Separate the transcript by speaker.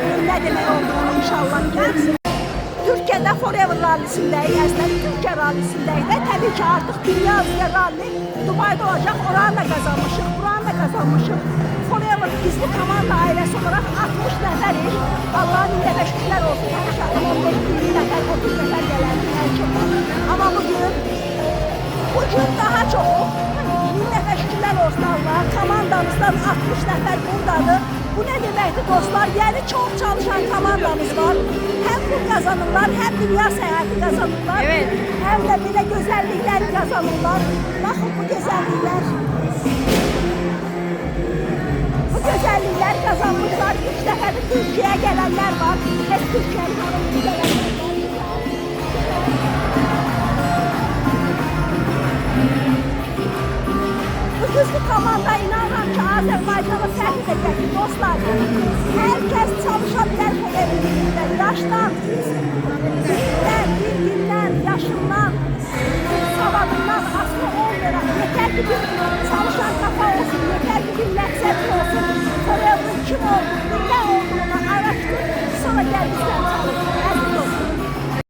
Speaker 1: günün ne demek olduğunu inşallah görürsün. Türkiye'de Forever Rally'sindeyiz, əslində Türkiye Rally'sindeyiz de tabii ki artık Dünya üzrə rally Dubai'de olacak. Oranı da kazanmışıq, buranı da kazanmışıq. Forever bizli komanda ailesi olarak 60 nəfərik. Allah'a minnet şükürlər olsun. Həmişə 15-20 nəfər, 30 nəfər gələndir hər kim var. Ama bugün daha çok. Minnet şükürlər olsun Allah'a. Komandamızdan 60 nəfər buradadır. Bu ne demektir dostlar? Yani çok çalışan komandamız var. Hem bu kazanırlar, hem dünya seyahati kazanırlar.
Speaker 2: Evet.
Speaker 1: Hem de böyle güzellikler kazanırlar. Bakın bu güzellikler. Bu güzellikler kazanmışlar. 3 defa da Türkiye'ye gelenler var. Hep Türkiye'nin hanımını gelenler var. Bu güçlü komanda inanıram ki Azerbaycan'a fərq edəcək dostlar. Herkes çalışabilir bu evlilikdə. Yaşdan, dilindən, bilgindən, yaşından, savadından aslı olmayaraq. Yeter ki bir çalışan kafa olsun, yeter ki bir məqsəd olsun. Forever'ın kim olduğunu